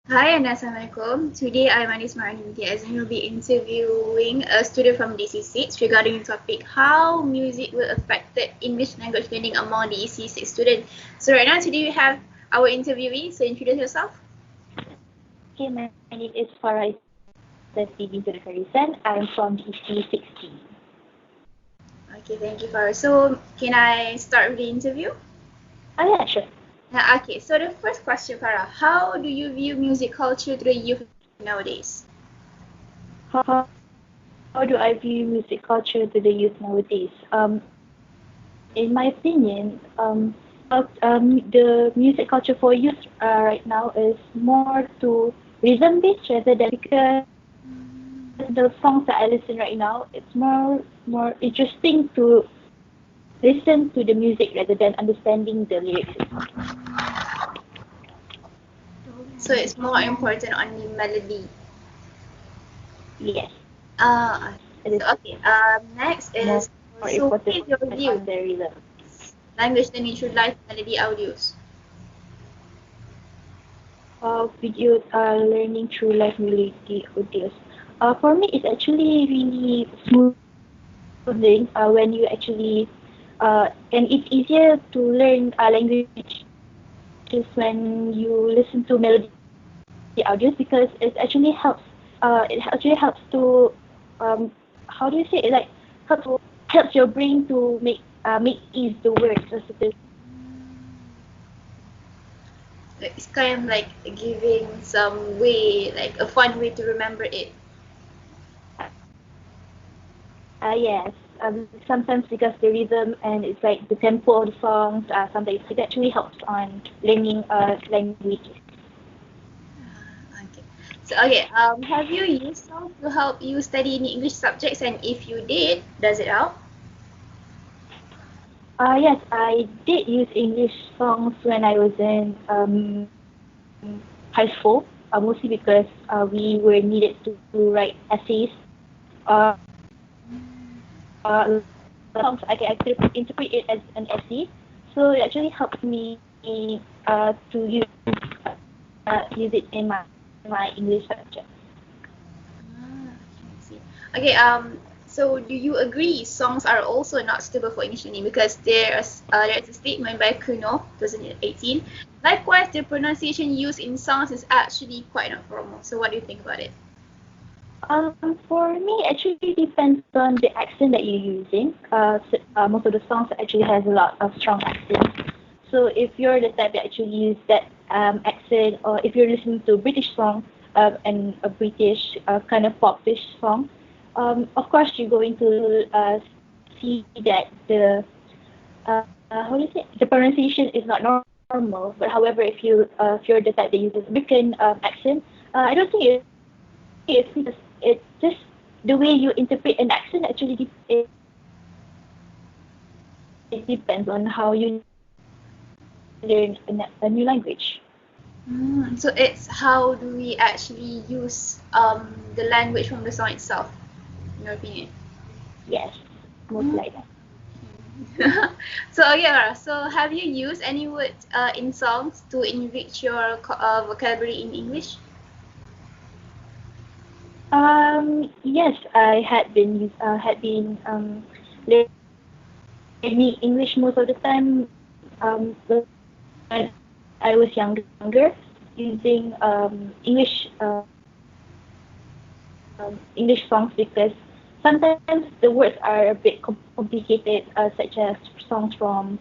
Hi and Assalamualaikum. Today I, my name is Marani as I will be interviewing a student from DC6 regarding the topic how music will affect the English language learning among the EC6 students. So right now today we have our interviewee, so introduce yourself. Okay, my name is Farah Bin Karisan. I'm from EC60. Okay, thank you Farah. So can I start with the interview? Yeah, sure. Okay, so the first question Farah, how do you view music culture to the youth nowadays? How do I view music culture to the youth nowadays? In my opinion, the music culture for youth right now is more to rhythm based rather than because the songs that I listen right now, it's more interesting to listen to the music rather than understanding the lyrics. So it's more important on the melody. Yes, Uh, it is so okay. Next more is so what important is your view? on the rhythm. Language learning through live melody audios. Video learning through live reality audios. For me, it's actually really smoothing when you actually, and it's easier to learn languages when you listen to melody audios because it actually helps to, how do you say it, like, helps your brain to make ease the words or something. Like, it's kind of like giving some way, like a fun way to remember it. Yes. Sometimes because the rhythm and it's like the tempo of the songs, sometimes it actually helps on learning language. Okay. So okay. Have you used songs to help you study any English subjects? And if you did, does it help? Yes, I did use English songs when I was in high school, mostly because we were needed to write essays. Songs I can actually interpret it as an essay, so it actually helps me to use it in my English subject. Ah, okay, I see. Okay. So do you agree songs are also not suitable for English learning because there's a statement by Kuno, 2018. Likewise, the pronunciation used in songs is actually quite not formal. So what do you think about it? For me, actually depends on the accent that you're using. Most of the songs actually has a lot of strong accents. So if you're the type that actually use that accent, or if you're listening to a British song and a British kind of popish song, of course you're going to see that the how do you say, the pronunciation is not normal. But however, if you're the type that uses American accent, I don't think it's because it's just the way you interpret an accent actually it depends on how you learn a new language. So it's how do we actually use the language from the song itself, in your opinion? Yes, most Mm. like that. So yeah, so have you used any words in songs to enrich your vocabulary in English? Yes, I had been learning English most of the time when I was younger, using English songs because sometimes the words are a bit complicated, such as songs from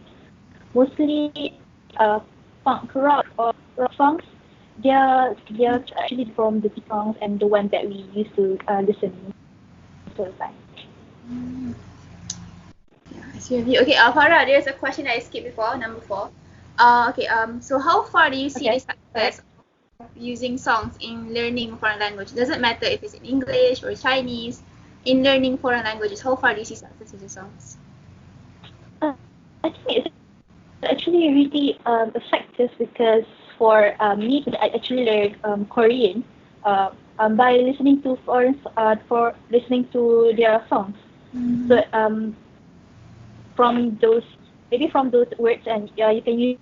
mostly punk rock or rock songs. They are actually from the songs and the one that we used to listen most of the time. Mm. Yeah, I see your view. Okay, Farah, there's a question I skipped before, number four. Okay, so how far do you see the Okay, alright. success of using songs in learning foreign language? Doesn't matter if it's in English or Chinese. In learning foreign languages, how far do you see success with the songs? I think it's actually really effective because for me, I actually learned Korean by listening to for listening to their songs. So Mm-hmm. from those, maybe from those words, and you can use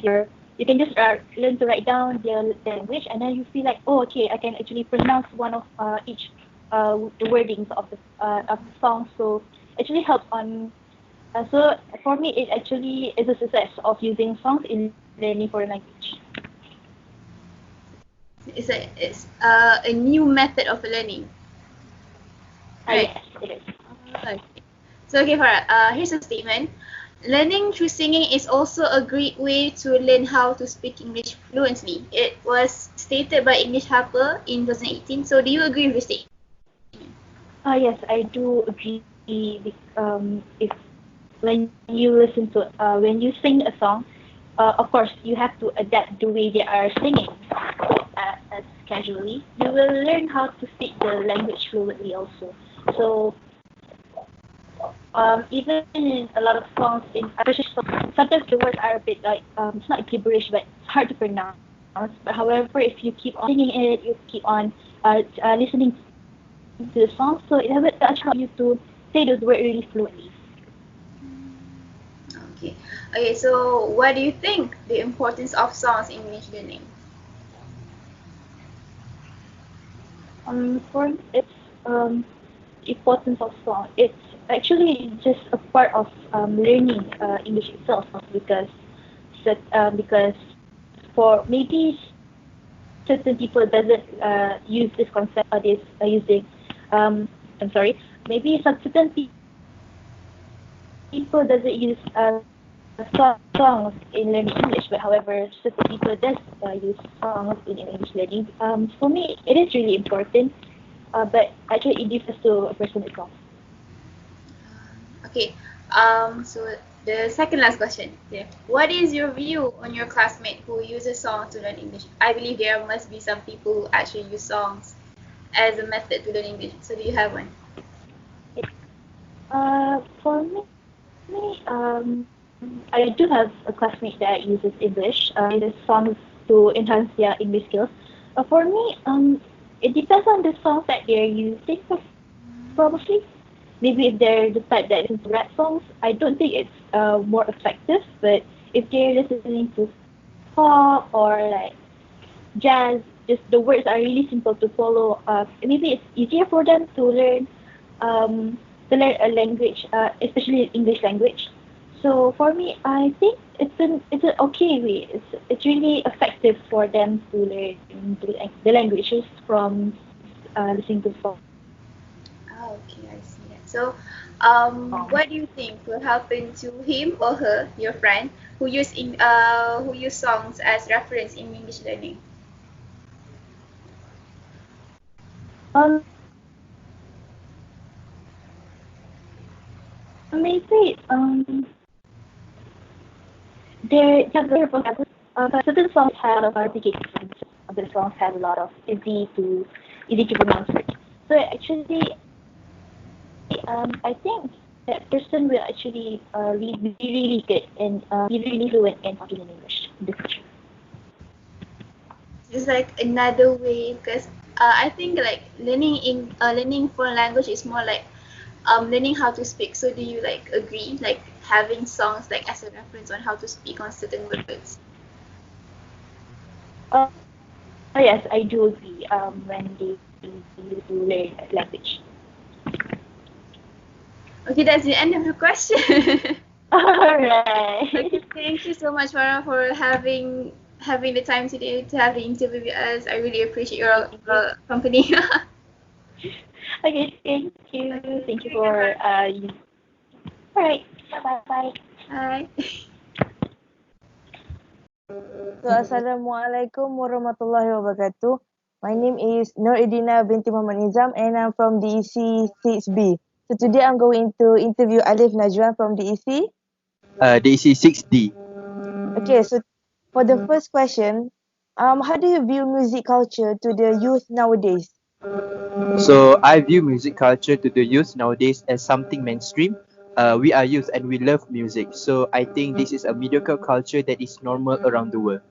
your you can just learn to write down their language, and then you feel like, oh, okay, I can actually pronounce one of each the wordings of the song. So actually helps on. So for me, it actually is a success of using songs in learning foreign language. It's a new method of learning, right? Yes, it is. Okay. So okay, Farah, here's a statement. Learning through singing is also a great way to learn how to speak English fluently. It was stated by English Harper in 2018. So do you agree with this statement? Yes, I do agree. If when you listen to when you sing a song, of course you have to adapt the way they are singing. So as casually, you will learn how to speak the language fluently also. So even in a lot of songs, in especially sometimes the words are a bit like it's not gibberish, but it's hard to pronounce. But however, if you keep on singing it, you keep on listening to the song, so it will actually help you to say those words really fluently. Okay. Okay, so what do you think the importance of songs in English learning? For it's importance of song. It's actually just a part of learning English itself because for maybe certain people doesn't use this concept or this using I'm sorry, maybe some certain people doesn't use songs in learning English, but however certain people does use songs in English learning. For me it is really important, but actually it differs to a person itself. Okay. So the second last question. Yeah. What is your view on your classmate who uses songs to learn English? I believe there must be some people who actually use songs as a method to learn English. So do you have one? For me, I do have a classmate that uses English, uses songs to enhance their English skills. For me, it depends on the songs that they're using, probably. Maybe if they're the type that listens to rap songs, I don't think it's more effective. But if they're listening to pop or like jazz, just the words are really simple to follow. Maybe it's easier for them um, to learn a language, especially English language. So for me, I think it's an okay way. It's really effective for them to learn the languages from listening to songs. Oh, okay, I see that. So, what do you think will happen to him or her, your friend, who use songs as reference in English learning? Maybe they're younger, for example, certain songs have a lot of clarifications. Other songs have a lot of easy to pronounce words. So actually, I think that person will actually be really good and be really fluent in talking in English in the future. It's like another way because I think like learning foreign language is more like learning how to speak. So do you like agree like having songs like as a reference on how to speak on certain words? Yes, I do agree. When they use to learn a language. Okay, that's the end of the question. All right. Okay, thank you so much, Farah, for having the time today to have the interview with us. I really appreciate your Thank you. company. Okay, thank you. Okay, Thank thank you you again, for Farah. all right. Bye bye. Bye. So, Assalamualaikum warahmatullahi wabarakatuh. My name is Noridina binti Muhammad Nizam and I'm from DEC 6B. So today I'm going to interview Alif Najwan from DEC. DC 6D. Okay, so for the first question, how do you view music culture to the youth nowadays? So I view music culture to the youth nowadays as something mainstream. We are youth and we love music. So I think this is a mediocre culture that is normal around the world.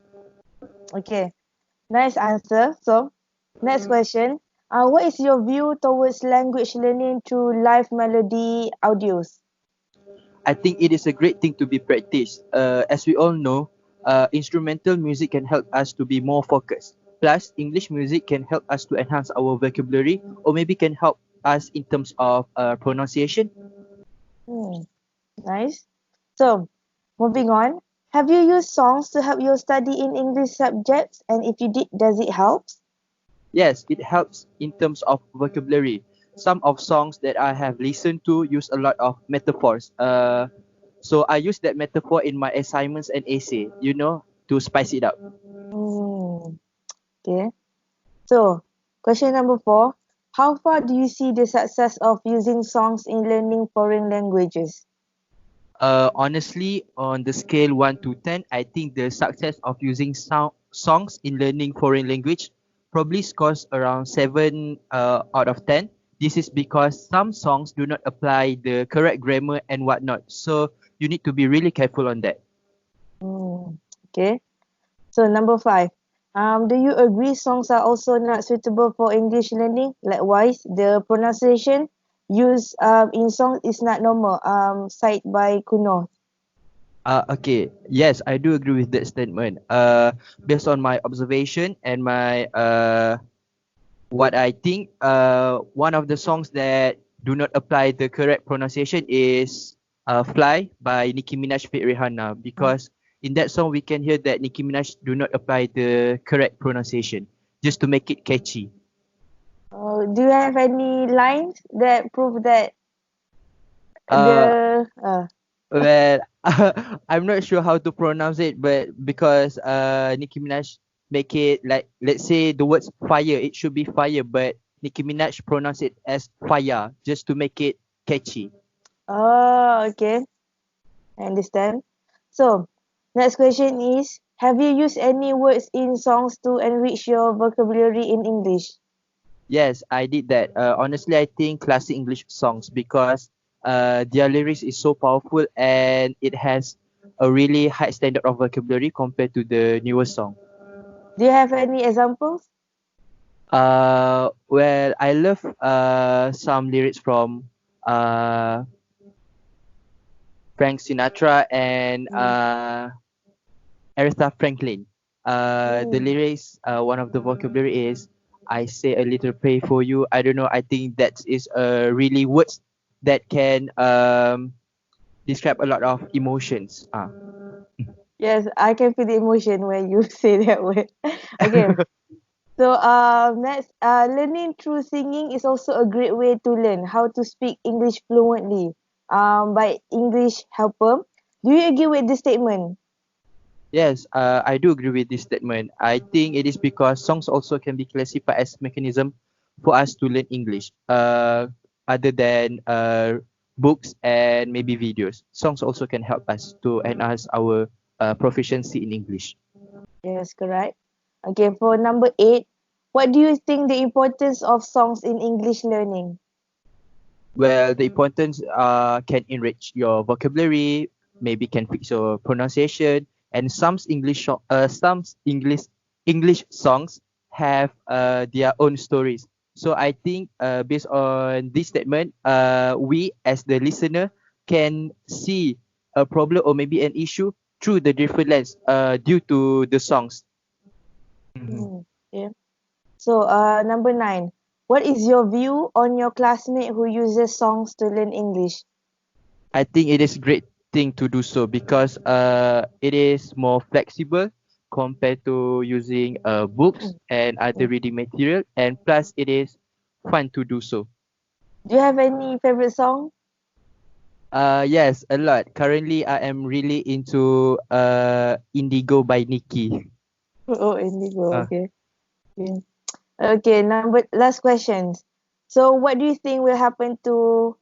Okay, nice answer. So, next question. What is your view towards language learning through live melody audios? I think it is a great thing to be practiced. As we all know, Instrumental music can help us to be more focused. Plus, English music can help us to enhance our vocabulary or maybe can help us in terms of pronunciation. Hmm, nice. So, moving on. Have you used songs to help you study in English subjects? And if you did, does it help? Yes, it helps in terms of vocabulary. Some of songs that I have listened to use a lot of metaphors. So I use that metaphor in my assignments and essay, to spice it up. Hmm, okay. So, question number 4. How far do you see the success of using songs in learning foreign languages? Honestly, on the scale 1 to 10, I think the success of using songs in learning foreign language probably scores around 7 out of 10. This is because some songs do not apply the correct grammar and whatnot. So you need to be really careful on that. Okay. So, number 5. Do you agree songs are also not suitable for English learning? Likewise, the pronunciation used in songs is not normal, cited by Kuno. Okay. Yes, I do agree with that statement. Based on my observation and my what I think, one of the songs that do not apply the correct pronunciation is "Fly" by Nicki Minaj feat Rihanna, because in that song we can hear that Nicki Minaj do not apply the correct pronunciation just to make it catchy. Do you have any lines that prove that Uh, the well, I'm not sure how to pronounce it, but because Nicki Minaj make it like, let's say the words fire, it should be fire, but Nicki Minaj pronounce it as fire just to make it catchy. okay, I understand. So, next question is, have you used any words in songs to enrich your vocabulary in English? Yes, I did that. Honestly, I think classic English songs because their lyrics is so powerful and it has a really high standard of vocabulary compared to the newer song. Do you have any examples? Well, I love some lyrics from uh, Frank Sinatra and Mm. Aretha Franklin. The Mm. lyrics, one of the vocabulary is "I say a little pray for you." I don't know. I think that is really words that can describe a lot of emotions. Yes, I can feel the emotion when you say that word. Okay, so next, learning through singing is also a great way to learn how to speak English fluently. By English Helper. Do you agree with this statement? Yes, I do agree with this statement. I think it is because songs also can be classified as mechanism for us to learn English. Other than books and maybe videos, songs also can help us to enhance our proficiency in English. Yes, correct. Okay, for number 8, what do you think the importance of songs in English learning? Well, the importance can enrich your vocabulary, maybe can fix your pronunciation, and some English songs have their own stories. So I think based on this statement, we as the listener can see a problem or maybe an issue through the different lens due to the songs. Mhm. Yeah. So, number 9, what is your view on your classmate who uses songs to learn English? I think it is great thing to do so because it is more flexible compared to using books and other Mm. reading material, and plus it is fun to do so. Do you have any favorite song? Yes, a lot. Currently, I am really into Indigo by Nikki. Oh, Indigo. Uh, Okay. Okay. Okay. Number last questions. So, what do you think will happen to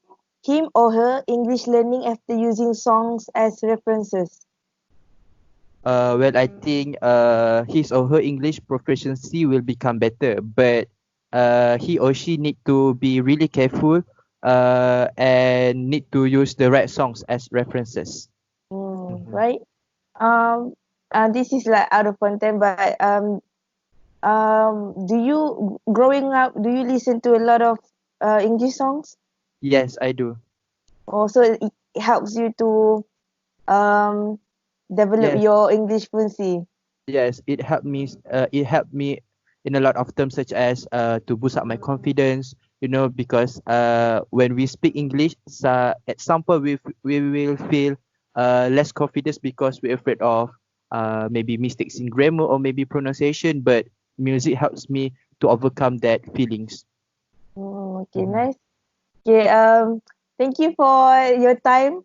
him or her English learning after using songs as references? well, I think his or her English proficiency will become better, but he or she need to be really careful and need to use the right songs as references. Mhm. Right. Um. This is like out of content, but do you growing up? Do you listen to a lot of English songs? Yes, I do. Also, it helps you to um develop Yes, your English fluency? yes, it helped me. It helped me in a lot of terms, such as to boost up my confidence. You know, because when we speak English, at some point we will feel less confidence because we're afraid of maybe mistakes in grammar or maybe pronunciation. But music helps me to overcome that feelings. Oh, okay, nice. Okay, thank you for your time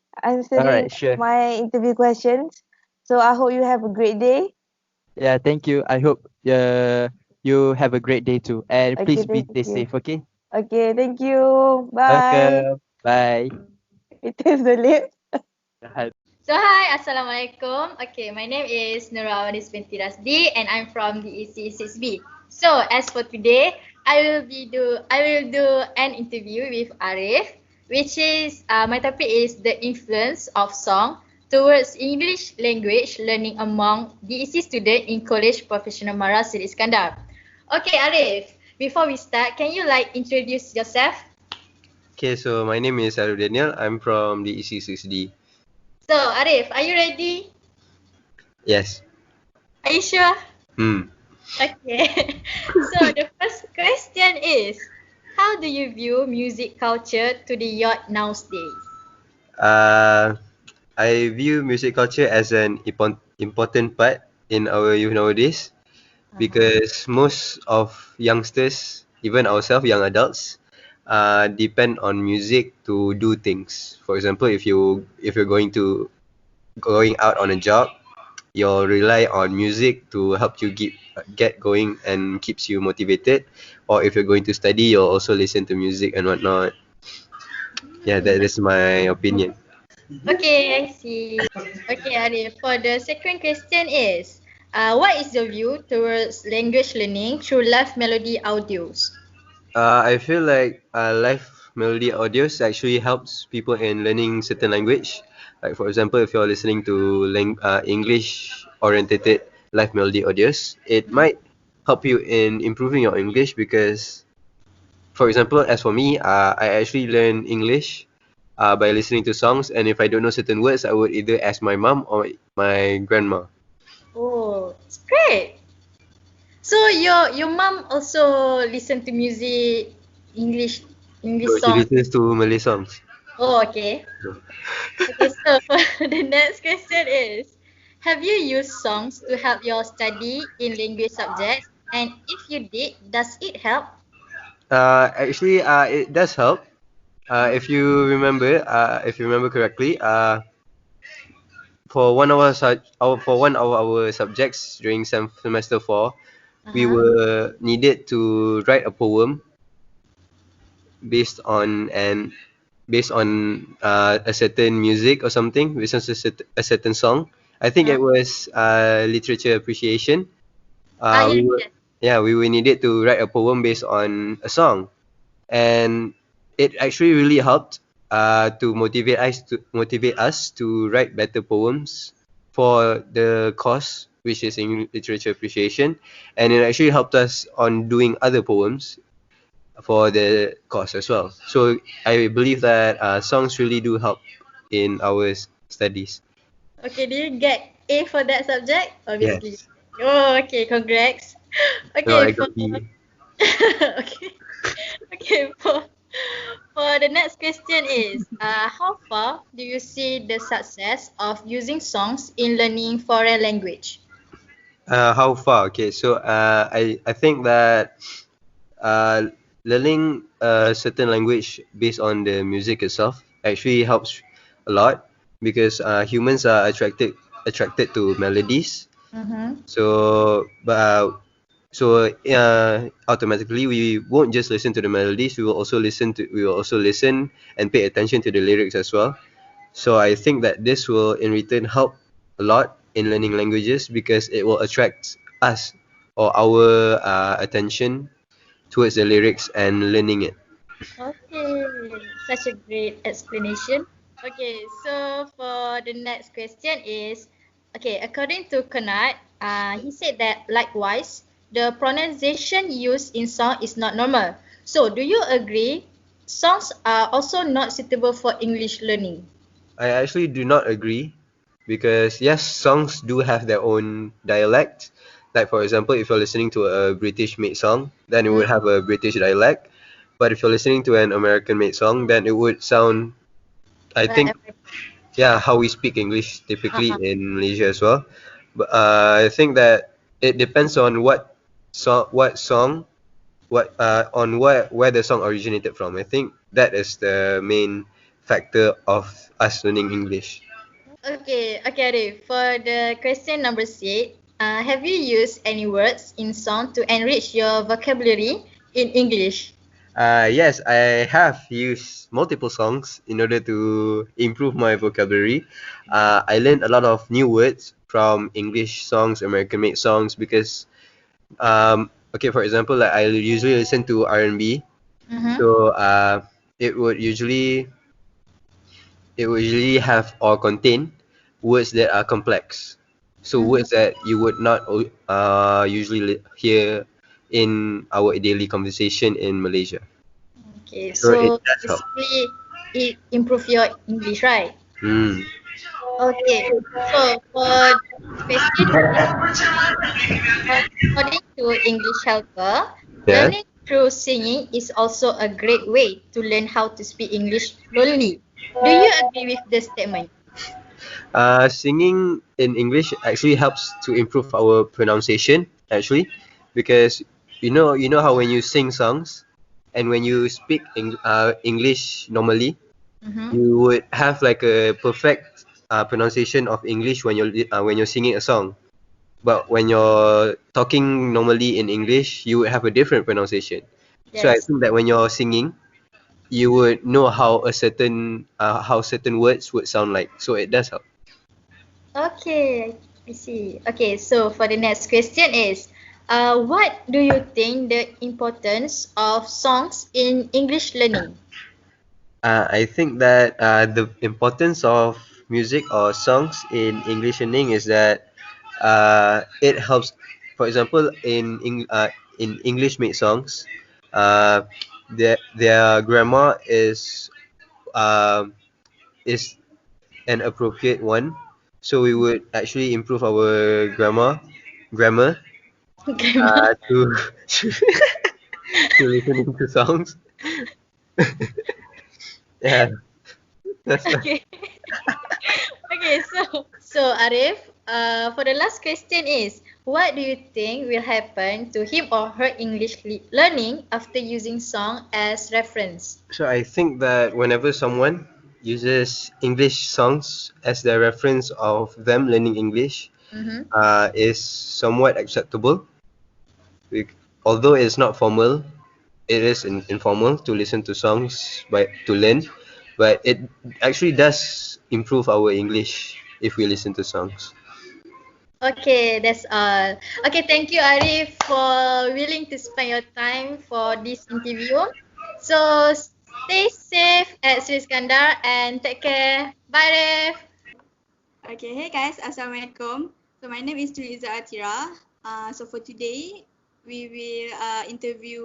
All answering right, sure. my interview questions. So I hope you have a great day. Yeah, thank you. I hope you have a great day too, and Okay, please be thank stay you. safe. Okay. Okay, thank you. Bye. Welcome. Bye. It is the lip. So hi, Assalamualaikum. Okay, my name is Nurawanis binti Rasdi and I'm from the EC6B. So as for today, I will do an interview with Arif, which is my topic is the influence of song towards English language learning among DEC student in College Professional Mara Seri Iskandar. Okay, Arif, before we start, can you introduce yourself? Okay, so my name is Arif Daniel. I'm from the EC6D. So Arif, are you ready? Yes. Are you sure? Hmm. Okay. So the first question is, how do you view music culture to the youth nowadays? Uh, I view music culture as an important part in our youth nowadays Uh-huh. because most of youngsters, even ourselves, young adults, depend on music to do things. For example, if you're going out on a job, you'll rely on music to help you get going and keeps you motivated. Or if you're going to study, you'll also listen to music and whatnot. Yeah, Hmm. that is my opinion. Okay, I see. Okay, Arif. For the second question is, what is your view towards language learning through live melody audios? I feel like live melody audios actually helps people in learning certain language. Like for example, if you're listening to English oriented live melody audios, it might help you in improving your English because, for example, as for me, I actually learn English by listening to songs, and if I don't know certain words, I would either ask my mom or my grandma. Oh, it's great. So your mom also listen to music, English So English she song. listens to Malay songs. Oh, okay. Okay, so for the next question is, have you used songs to help your study in language subjects? And if you did, does it help? Actually, it does help. If you remember correctly, for one of our subjects during semester 4, we Uh-huh. were needed to write a poem based on an based on a certain music or something, based on a certain song. I think Uh-huh. it was literature appreciation. We Yes, were yes. yeah we were needed to write a poem based on a song, and it actually really helped to motivate us to write better poems for the course, which is in literature appreciation, and it actually helped us on doing other poems for the course as well. So I believe that songs really do help in our studies. Okay, do you get A for that subject? Obviously. Yes. Oh, okay, congrats. No, Okay, I for got B. okay. Okay, for the next question is, how far do you see the success of using songs in learning foreign language? How far? Okay, so I think that uh, learning a certain language based on the music itself actually helps a lot because humans are attracted to melodies. Mm-hmm. So automatically we won't just listen to the melodies. We will also listen and pay attention to the lyrics as well. So I think that this will in return help a lot in learning languages because it will attract us or our attention towards the lyrics and learning it. Okay, such a great explanation. Okay, so for the next question is, okay, according to Konat, he said that likewise, the pronunciation used in song is not normal. So, do you agree? Songs are also not suitable for English learning. I actually do not agree because yes, songs do have their own dialect. Like for example, if you're listening to a British made song, then it would have a British dialect. But if you're listening to an American made song, then it would sound, I think, yeah, how we speak English typically in Malaysia as well. But I think that it depends on what song, where the song originated from. I think that is the main factor of us learning English. Okay, Arif. For the question number 6, have you used any words in song to enrich your vocabulary in English? Yes, I have used multiple songs in order to improve my vocabulary. I learned a lot of new words from English songs, American made songs, because okay, for example, like I usually listen to R&B. Mm-hmm. So it would usually have or contain words that are complex. So Mm-hmm. words that you would not usually hear in our daily conversation in Malaysia. Okay, So it so does help. basically it improve your English, right? Mm. Okay, so for this question is, according to English Helper, Yes. learning through singing is also a great way to learn how to speak English fluently. Do you agree with the statement? Singing in English actually helps to improve our pronunciation actually, because you know how when you sing songs and when you speak English normally, Mm-hmm. you would have like a perfect pronunciation of English when you're singing a song. But when you're talking normally in English, you would have a different pronunciation. So I Yes. think that when you're singing, you would know how certain words would sound like. So it does help. Okay, I see. Okay, so for the next question is, what do you think the importance of songs in English learning? I think that the importance of music or songs in English learning is that it helps. For example, in English made songs, uh, their grammar is an appropriate one. So we would actually improve our grammar Grammar. to to listening to songs. Yeah, that's right. Okay. Okay, so Arif, for the last question is, what do you think will happen to him or her English learning after using song as reference? So I think that whenever someone uses English songs as their reference of them learning English, Mm-hmm. is somewhat acceptable. Although it's not formal, it is informal to listen to songs to learn, but it actually does improve our English if we listen to songs. Okay, that's all. Okay, thank you, Arif, for willing to spend your time for this interview. So stay safe at Iskandar and take care. Bye, Arif. Okay, hey guys, Assalamualaikum. So my name is Tuliza Atira. So for today, we will interview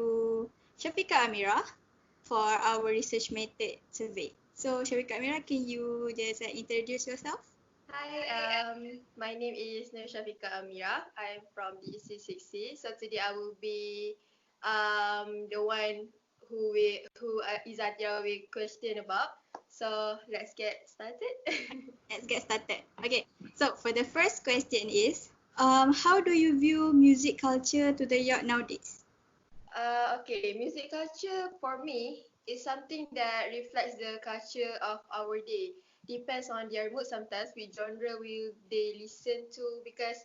Shafika Amira for our research method survey. So Shafika Amira, can you just introduce yourself? Hi, my name is Nur Shafika Amira. I'm from the EC60. So today I will be the one who Izatia will question about. So let's get started. Let's get started. Okay, so for the first question is, how do you view music culture to the youth nowadays? Okay, music culture for me is something that reflects the culture of our day. Depends on their mood sometimes which genre will they listen to, because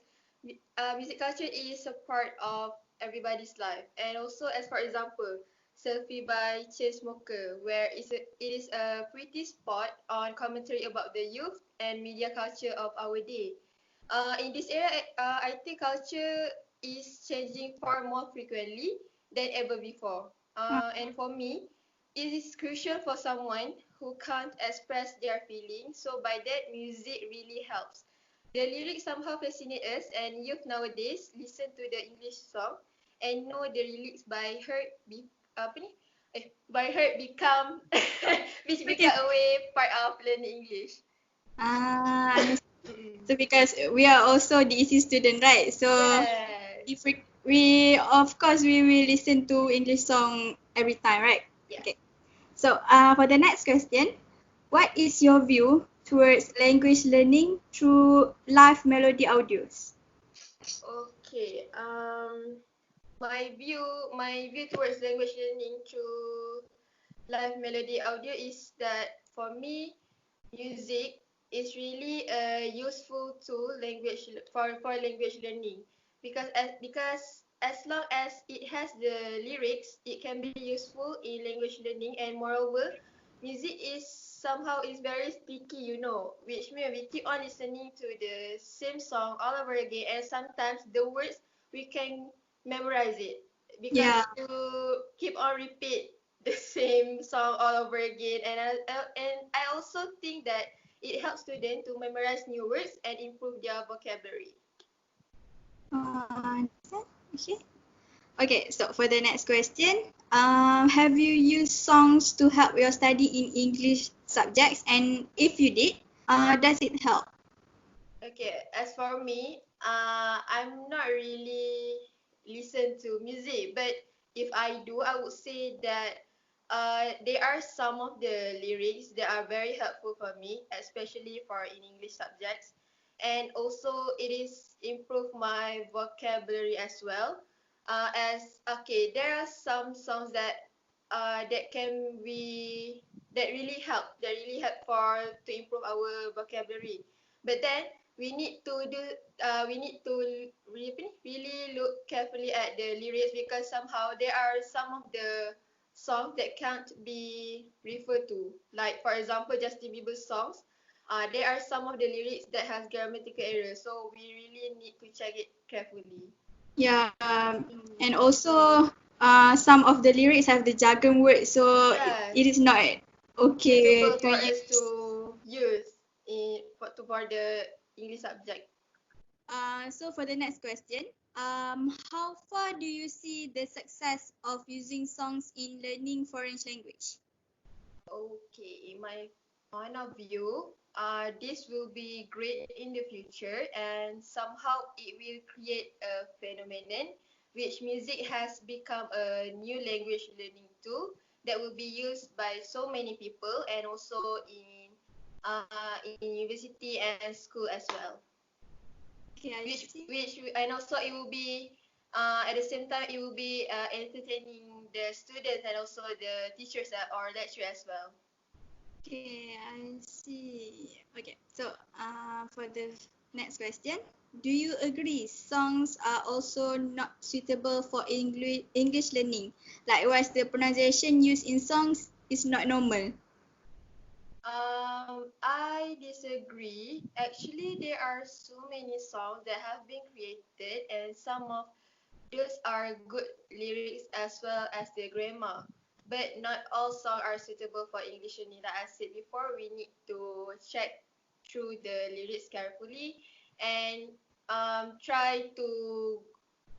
music culture is a part of everybody's life. And also, as for example, Selfie by Chainsmoker, where it is a pretty spot on commentary about the youth and media culture of our day. In this era, I think culture is changing far more frequently than ever before. And for me, it is crucial for someone who can't express their feelings. So by that, music really helps. The lyrics somehow fascinate us, and youth nowadays listen to the English song and know the lyrics by heart. Apa ni? By heart become which Okay. become a way part of learning English. Understand. So because we are also DEC student, right? So Yes. if we of course we will listen to English song every time, right? Yeah. Okay. So for the next question, what is your view towards language learning through live melody audios? Okay. My view towards language learning through live melody audio is that for me, music is really a useful tool for language learning because as long as it has the lyrics, it can be useful in language learning, and moreover, music is very sticky, which means we keep on listening to the same song all over again, and sometimes the words we can memorize it because Yeah. you keep on repeat the same song all over again, and I also think that it helps students to memorize new words and improve their vocabulary. Understand? Okay. Okay, so for the next question, have you used songs to help your study in English subjects? And if you did, does it help? Okay, as for me, I'm not really listen to music, but if I do, I would say that there are some of the lyrics that are very helpful for me, especially for in English subjects, and also it is improve my vocabulary as well. As okay, there are some songs that really help for to improve our vocabulary, but then we need to do we need to really look carefully at the lyrics, because somehow there are some of the songs that can't be referred to, like for example Justin Bieber songs. There are some of the lyrics that has grammatical errors, so we really need to check it carefully. Yeah, and also some of the lyrics have the jargon words, so Yes, it is not okay suitable to for us use. to use for the English subject. So for the next question, how far do you see the success of using songs in learning foreign language? Okay, in my point of view, this will be great in the future, and somehow it will create a phenomenon which music has become a new language learning tool that will be used by so many people, and also in university and school as well. Okay, I see. And also it will be at the same time it will be entertaining the students and also the teachers or lecturers as well. Okay, I see. Okay, so for the next question, do you agree songs are also not suitable for English learning? Likewise, the pronunciation used in songs is not normal. I disagree. Actually, there are so many songs that have been created, and some of those are good lyrics as well as the grammar. But not all songs are suitable for English learning. Like I said before, we need to check through the lyrics carefully and try to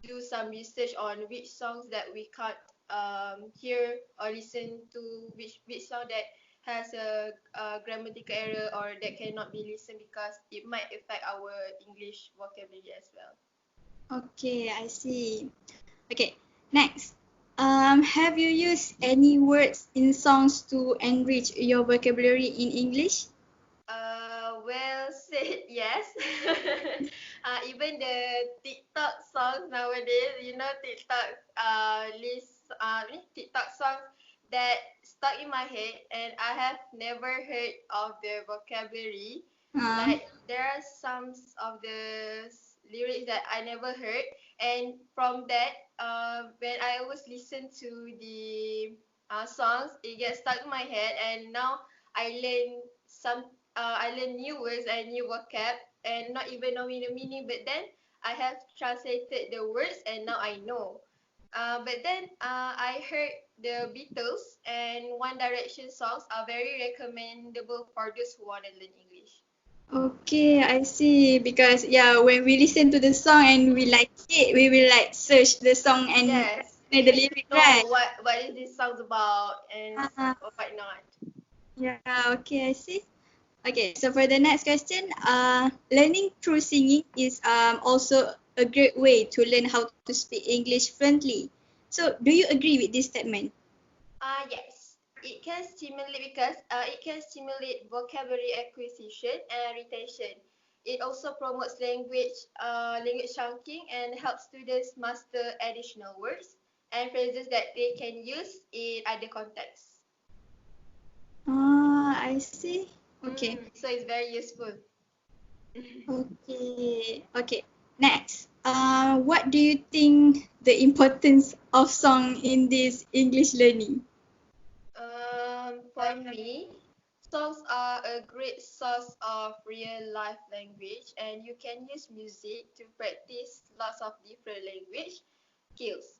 do some research on which songs that we can't hear or listen to, which song that has a grammatical error or that cannot be listened because it might affect our English vocabulary as well. Okay, I see. Okay, next. Have you used any words in songs to enrich your vocabulary in English? Well said, yes. Even the TikTok songs nowadays, TikTok TikTok songs that stuck in my head, and I have never heard of the vocabulary. Uh, Like there are some of the lyrics that I never heard, and from that, when I always listen to the songs, it gets stuck in my head, and now I learn I learn new words and new vocab, and not even knowing the meaning. But then I have translated the words, and now I know. But then I heard the Beatles and One Direction songs are very recommendable for those who want to learn English. okay, I see. Because yeah, when we listen to the song and we like it, we will like search the song and Yes, play we the need to lyric, right? know what is this songs about and Ah, what not. yeah, okay, I see. Okay, so for the next question, learning through singing is also a great way to learn how to speak English fluently. So, do you agree with this statement? Yes. It can stimulate vocabulary acquisition and retention. It also promotes language chunking and helps students master additional words and phrases that they can use in other contexts. I see. Okay. So it's very useful. Okay. Okay. Next, what do you think the importance of song in this English learning? For me, songs are a great source of real life language, and you can use music to practice lots of different language skills.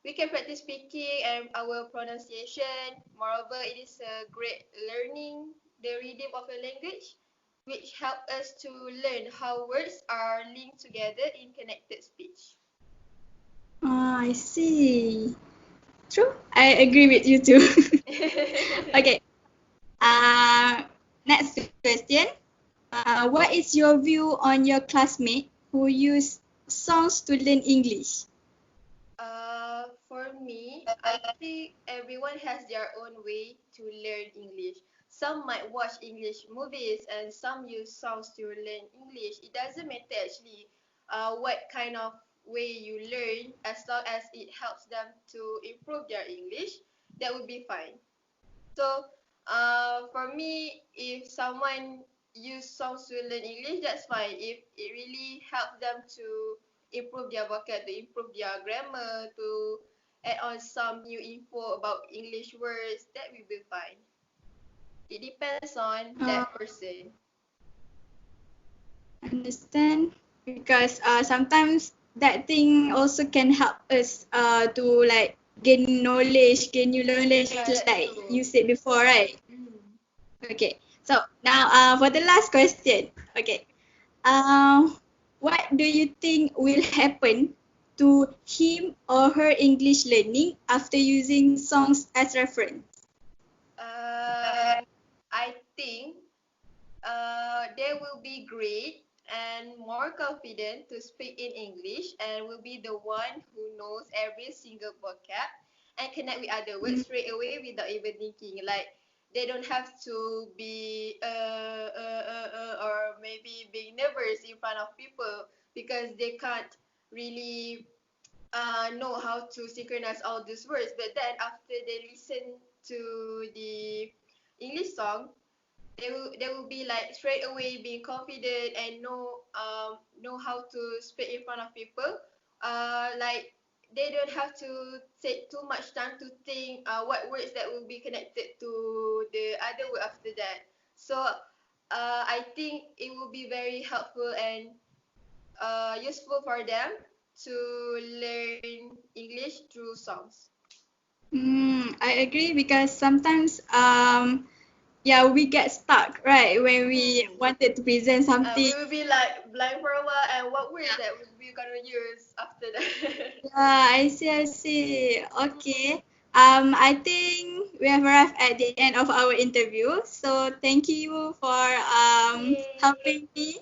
We can practice speaking and our pronunciation. Moreover, it is a great learning the rhythm of a language, which help us to learn how words are linked together in connected speech. I see. True. I agree with you too. Okay. Uh, Next question. What is your view on your classmate who use songs to learn English? For me, I think everyone has their own way to learn English. Some might watch English movies and some use songs to learn English. It doesn't matter actually what kind of way you learn, as long as it helps them to improve their English, that would be fine. So, for me, if someone use songs to learn English, that's fine. If it really helps them to improve their vocab, to improve their grammar, to add on some new info about English words, that will be fine. It depends on that person. Understand? Because sometimes that thing also can help us to like gain knowledge, gain new knowledge, Yeah, like that's true. you said before, right? Okay. So now for the last question. Okay. What do you think will happen to him or her English learning after using songs as reference? Uh, I think they will be great and more confident to speak in English and will be the one who knows every single vocab and connect with other words straight away without even thinking. Like they don't have to be or maybe being nervous in front of people because they can't really know how to synchronize all these words. But then after they listen to the English song, they will be like straight away being confident and know how to speak in front of people. Like they don't have to take too much time to think what words that will be connected to the other word after that. So I think it will be very helpful and useful for them to learn English through songs. I agree because sometimes yeah, we get stuck, right, when we wanted to present something. We will be like blind for a while, and what words that we gonna use after that? Yeah, I see, I see. Okay. I think we have arrived at the end of our interview. So thank you for Yay! helping me.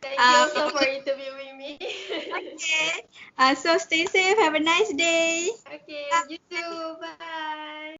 Thank you Um, also for interviewing me. okay. So stay safe. Have a nice day. Okay, you Bye. too. Bye.